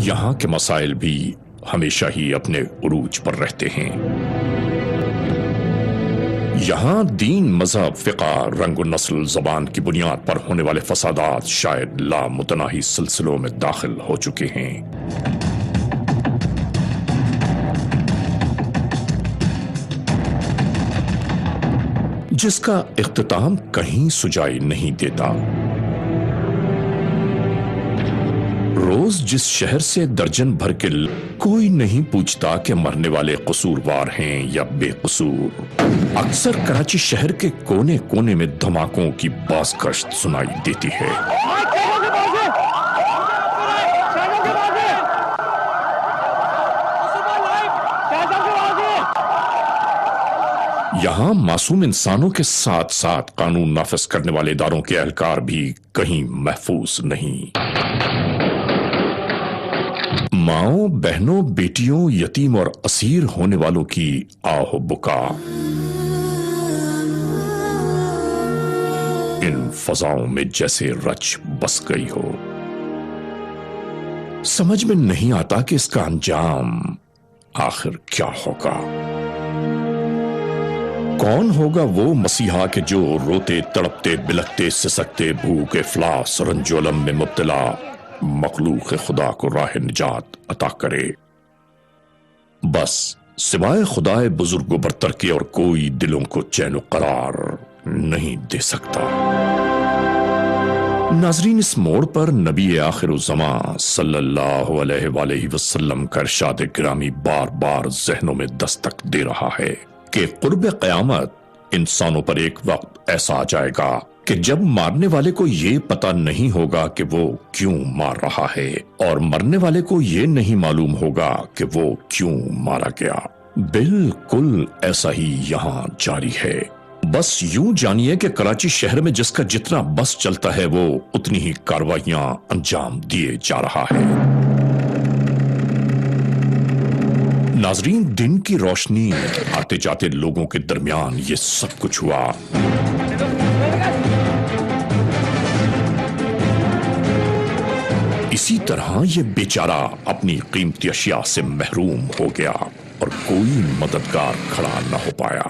यहाँ के मसाइल भी हमेशा ही अपने उरूज पर रहते हैं। यहाँ दीन, मजहब, फिक़ा, रंग, नस्ल, ज़बान की बुनियाद पर होने वाले फसादात शायद लामुतनाही सिलसिलों में दाखिल हो चुके हैं। जिसका इख्तिताम कहीं सुझाई नहीं देता। रोज जिस शहर से दर्जन भर के कोई नहीं पूछता कि मरने वाले कसूरवार हैं या बेकसूर। अक्सर कराची शहर के कोने कोने में धमाकों की बाज़गश्त सुनाई देती है। यहां मासूम इंसानों के साथ साथ कानून नाफिज करने वाले इदारों के एहलकार भी कहीं महफूज नहीं। माओं, बहनों, बेटियों, यतीम और असीर होने वालों की आहो बुका इन फजाओं में जैसे रच बस गई हो। समझ में नहीं आता कि इसका अंजाम आखिर क्या होगा। कौन होगा वो मसीहा के जो रोते, तड़पते, बिलखते, सिसकते, भूख, इफ्लास, रंजोलम में मुब्तला मखलूक खुदा को राह निजात अता करे। बस सिवाय खुदाए बुजुर्ग बरतर के और कोई दिलों को चैन करार नहीं दे सकता। नाजरीन, इस मोड़ पर नबी आखिरुज़्ज़मा सल्लल्लाहु अलैहि वसल्लम का इरशाद गिरामी बार बार जहनों में दस्तक दे रहा है कि कुर्ब क़यामत इंसानों पर एक वक्त ऐसा आ जाएगा कि जब मारने वाले को ये पता नहीं होगा कि वो क्यों मार रहा है और मरने वाले को ये नहीं मालूम होगा कि वो क्यों मारा गया। बिल्कुल ऐसा ही यहाँ जारी है। बस यूं जानिए कि कराची शहर में जिसका जितना बस चलता है वो उतनी ही कार्रवाइयां अंजाम दिए जा रहा है। नाजरीन, दिन की रोशनी आते जाते लोगों के दरमियान ये सब कुछ हुआ। इसी तरह ये बेचारा अपनी कीमती अशिया से महरूम हो गया और कोई मददगार खड़ा न हो पाया।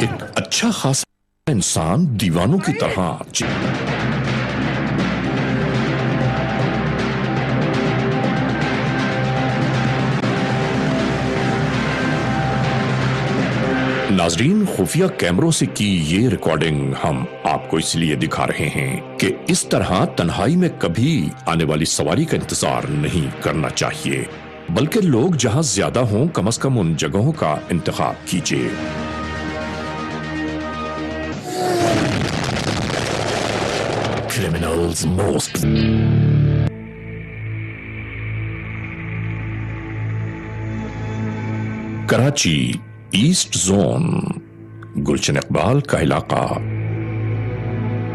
एक अच्छा खासा इंसान दीवानों की तरह नाजरीन, खुफिया कैमरों से की ये रिकॉर्डिंग हम आपको इसलिए दिखा रहे हैं कि इस तरह तन्हाई में कभी आने वाली सवारी का इंतजार नहीं करना चाहिए, बल्कि लोग जहां ज्यादा हों कम से कम उन जगहों का इंतखाब कीजिए। Criminals most Karachi east zone, Gulshan Iqbal का इलाका।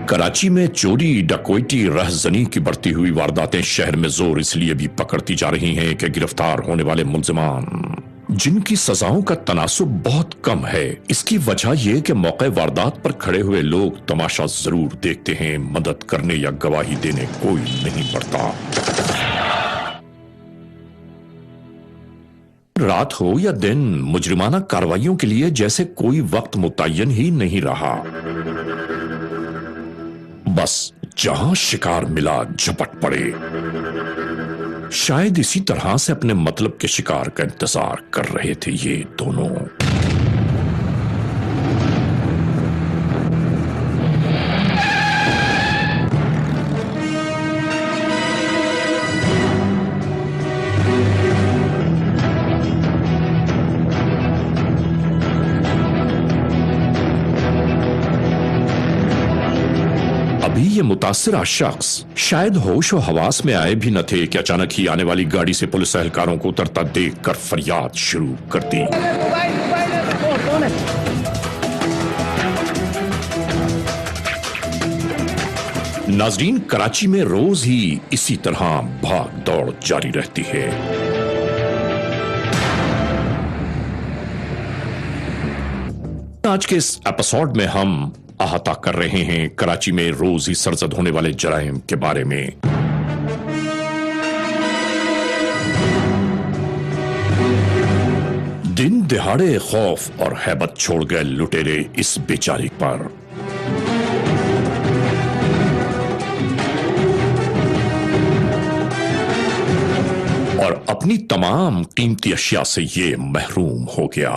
कराची में चोरी, डकैती, रहजनी की बढ़ती हुई वारदातें शहर में जोर इसलिए भी पकड़ती जा रही हैं कि गिरफ्तार होने वाले मुल्जिमान जिनकी सजाओं का तनासुब बहुत कम है। इसकी वजह यह कि मौके वारदात पर खड़े हुए लोग तमाशा जरूर देखते हैं, मदद करने या गवाही देने कोई नहीं पड़ता। रात हो या दिन, मुजरिमाना कार्रवाइयों के लिए जैसे कोई वक्त मुतय्यन ही नहीं रहा। बस जहां शिकार मिला झपट पड़े। शायद इसी तरह से अपने मतलब के शिकार का इंतजार कर रहे थे ये दोनों। ये मुतासिरा शख्स शायद होश व हवास में आए भी न थे कि अचानक ही आने वाली गाड़ी से पुलिस एहलकारों को उतरता देखकर फरियाद शुरू कर दी। नाजरीन, कराची में रोज ही इसी तरह भाग दौड़ जारी रहती है। आज के इस एपिसोड में हम अहाता कर रहे हैं कराची में रोज ही सरजद होने वाले जराइम के बारे में। दिन दिहाड़े खौफ और हैबत छोड़ गए लुटेरे इस बेचारी पर। और अपनी तमाम कीमती अशिया से ये महरूम हो गया।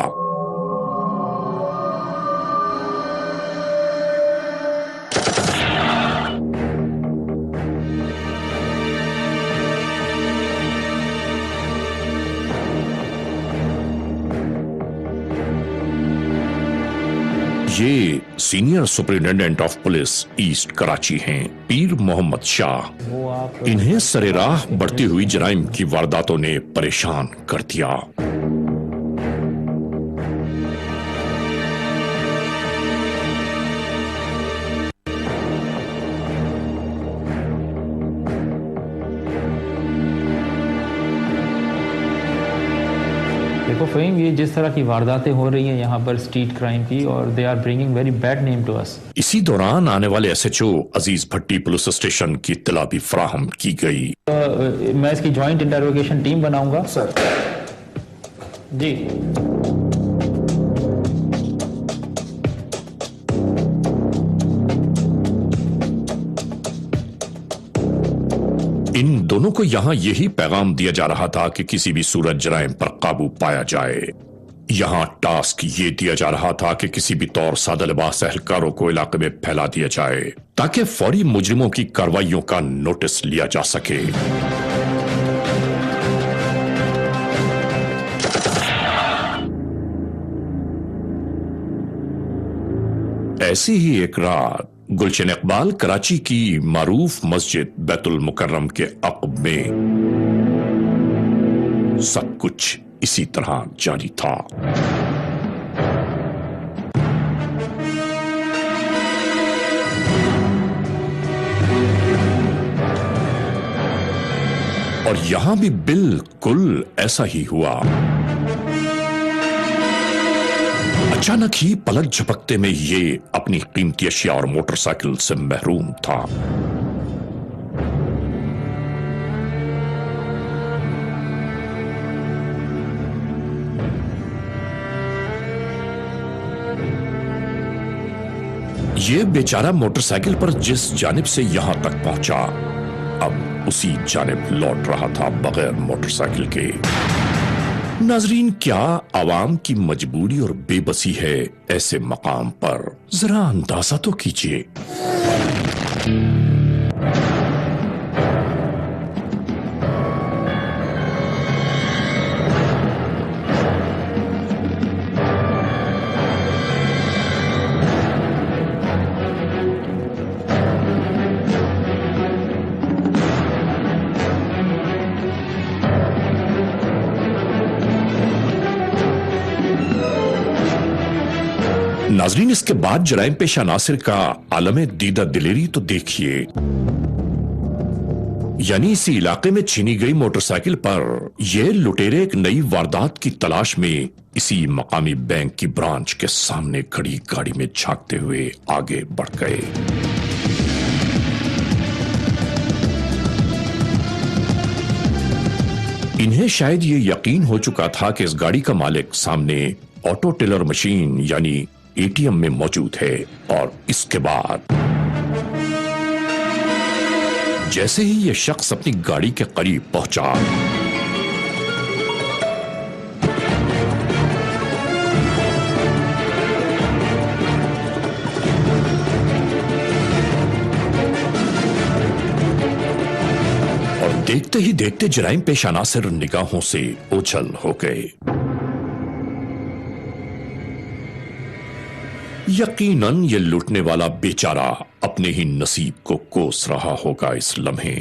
ये senior superintendent of police east Karachi हैं, पीर मोहम्मद शाह। इन्हें सरेराह बढ़ती हुई जराइम की वारदातों ने परेशान कर दिया। देखो फ़हीम, ये जिस तरह की वारदातें हो रही हैं यहाँ पर स्ट्रीट क्राइम की, और they are bringing very bad name to us. इसी दौरान आने वाले SHO Aziz Bhatti police station की इत्तला भी फराहम की गई। मैं इसकी जॉइंट इंटरोगेशन टीम बनाऊंगा सर जी। इन दोनों को यहां यही पैगाम दिया जा रहा था कि किसी भी सूरत जराइम पर काबू पाया जाए। यहां टास्क ये दिया जा रहा था कि किसी भी तौर सादा लिबास एहलकारों को इलाके में फैला दिया जाए ताकि फौरी मुजरिमों की कार्रवाइयों का नोटिस लिया जा सके। ऐसी ही एक रात गुलशन इकबाल कराची की मारूफ मस्जिद बैतुल मुकर्रम के अक़ब में सब कुछ इसी तरह जारी था। और यहां भी बिल्कुल ऐसा ही हुआ। अचानक ही पलक झपकते में ये अपनी कीमती अशिया और मोटरसाइकिल से महरूम था। ये बेचारा मोटरसाइकिल पर जिस जानिब से यहां तक पहुंचा, अब उसी जानिब लौट रहा था बगैर मोटरसाइकिल के। नाजरीन, क्या आवाम की मजबूरी और बेबसी है ऐसे मकाम पर, जरा अंदाजा तो कीजिए। नाजरीन, इसके बाद जराइम पेशा नासिर का आलम दीदा दिलेरी तो देखिए। यानी इसी इलाके में छीनी गई मोटरसाइकिल पर ये लुटेरे एक नई वारदात की तलाश में इसी मकामी बैंक की ब्रांच के सामने खड़ी गाड़ी में झांकते हुए आगे बढ़ गए। इन्हें शायद ये यकीन हो चुका था कि इस गाड़ी का मालिक सामने ऑटो टेलर मशीन यानी एटीएम में मौजूद है, और इसके बाद जैसे ही यह शख्स अपनी गाड़ी के करीब पहुंचा, और देखते ही देखते जराइम पेशा नासिर निगाहों से ओझल हो गए। यकीनन ये लूटने वाला बेचारा अपने ही नसीब को कोस रहा होगा इस लम्हे।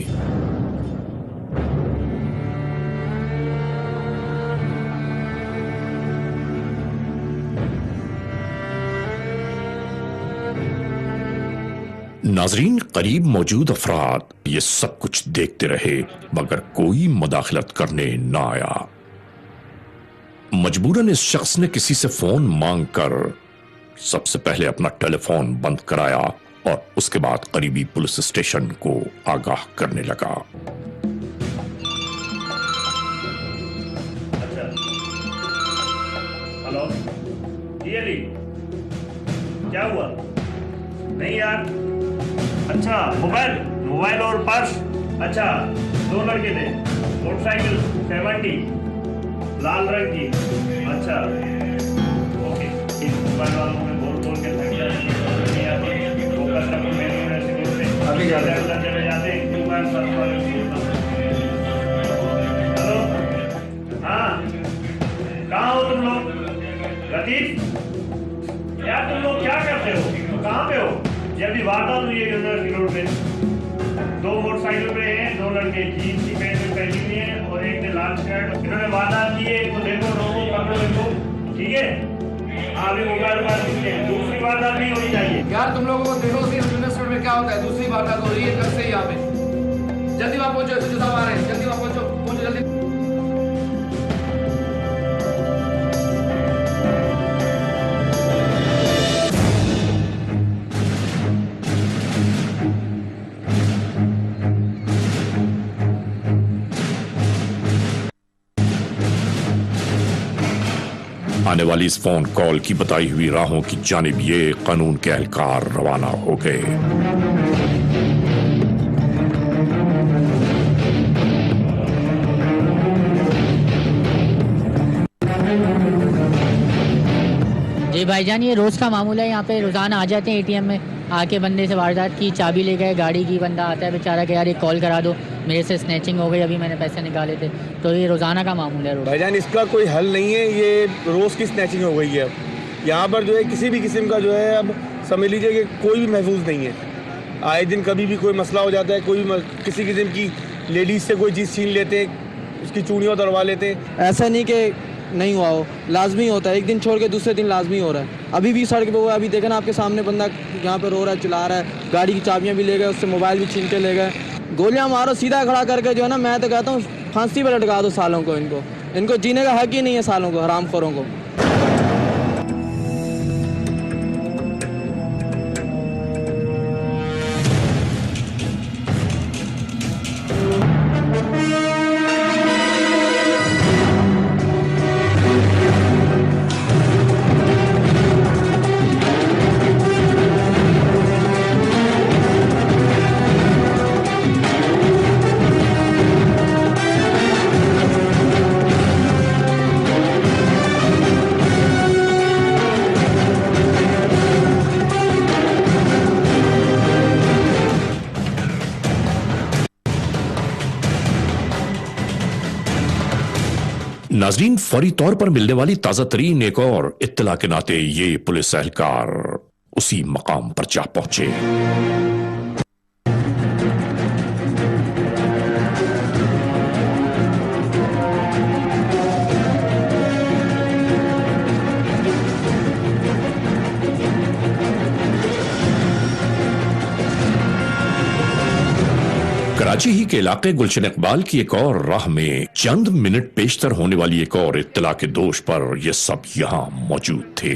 नाजरीन, करीब मौजूद अफराद ये सब कुछ देखते रहे मगर कोई मुदाखलत करने ना आया। मजबूरन इस शख्स ने किसी से फोन मांगकर सबसे पहले अपना टेलीफोन बंद कराया और उसके बाद करीबी पुलिस स्टेशन को आगाह करने लगा। अच्छा, हेलो जी अली, क्या हुआ? नहीं यार। अच्छा, मोबाइल और पर्स। अच्छा, 2 लड़के थे, मोटरसाइकिल 70 लाल रंग की। अच्छा ओके, इन मोबाइल वालों में बोल के थक गया, वो कस्टमर अभी चले जाते हैं। मोबाइल सर्च वाले हेलो, हाँ कहाँ हो तुम लोग? लतीफ यार, तुम लोग क्या करते हो? तो कहाँ पे हो? जब भी वारदात हुई है यूनिवर्सिटी रोड पे, 2 मोटरसाइकिल पे हैं, 2 लड़के जीन्स की पैंट पहनी हुई है और एक ने लाल शर्ट। इन्होंने वारदात की है, इनको देखो, रोको, पकड़ो इनको, ठीक है? अभी मोबाइल बात करते हैं, दूसरी वारदात नहीं होनी चाहिए। यार तुम लोगों को देखो सी यूनिवर्सिटी में क्या होता है, दूसरी वारदात हो रही है कब से यहाँ पे। जल्दी वहाँ पहुंचो, जो साहब आ रहे हैं, जल्दी वहाँ पहुंचो जल्दी। आने वाली इस फोन कॉल की बताई हुई राहों की जानिब ये कानून के एहलकार रवाना हो गए। जी भाईजान, ये रोज़ का मामूल है। यहाँ पे रोज़ाना आ जाते हैं एटीएम में, आके बंदे से वारदात की, चाबी ले गए गाड़ी की। बंदा आता है बेचारा कि यार एक कॉल करा दो, मेरे से स्नैचिंग हो गई, अभी मैंने पैसे निकाले थे। तो ये रोज़ाना का मामूल है। भाईजान इसका कोई हल नहीं है, ये रोज़ की स्नैचिंग हो गई है। यहाँ पर जो है किसी भी किस्म का जो है, अब समझ लीजिए कि कोई भी महफूज नहीं है। आए दिन कभी भी कोई मसला हो जाता है, कोई किसी किस्म की लेडीज़ से कोई चीज़ छीन लेते हैं, उसकी चूड़ियाँ उतरवा लेते हैं। ऐसा नहीं कि नहीं हुआ हो, लाजमी होता है, एक दिन छोड़ के दूसरे दिन लाजमी हो रहा है। अभी भी सड़क पे हुआ, अभी देखा ना आपके सामने, बंदा यहाँ पे रो रहा है, चिल्ला रहा है, गाड़ी की चाबियाँ भी ले गए, उससे मोबाइल भी छीन के ले गए। गोलियाँ मारो, सीधा खड़ा करके जो है ना, मैं तो कहता हूँ फांसी पर लटका दो सालों को। इनको जीने का हक ही नहीं है सालों को, हरामखोरों को। नाजरीन, फौरी तौर पर मिलने वाली ताजा तरीन एक और इत्तला के नाते ये पुलिस एहलकार उसी मकाम पर जा पहुंचे। कराची ही के इलाके गुलशन इकबाल की एक और राह में चंद मिनट पेशतर होने वाली एक और इत्तला के दोष पर ये सब यहां मौजूद थे।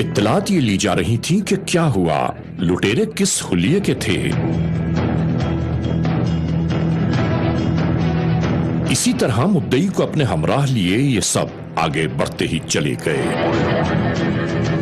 इत्तलात ये ली जा रही थी कि क्या हुआ, लुटेरे किस हुलिये के थे। इसी तरह मुद्दई को अपने हमराह लिए ये सब आगे बढ़ते ही चले गए।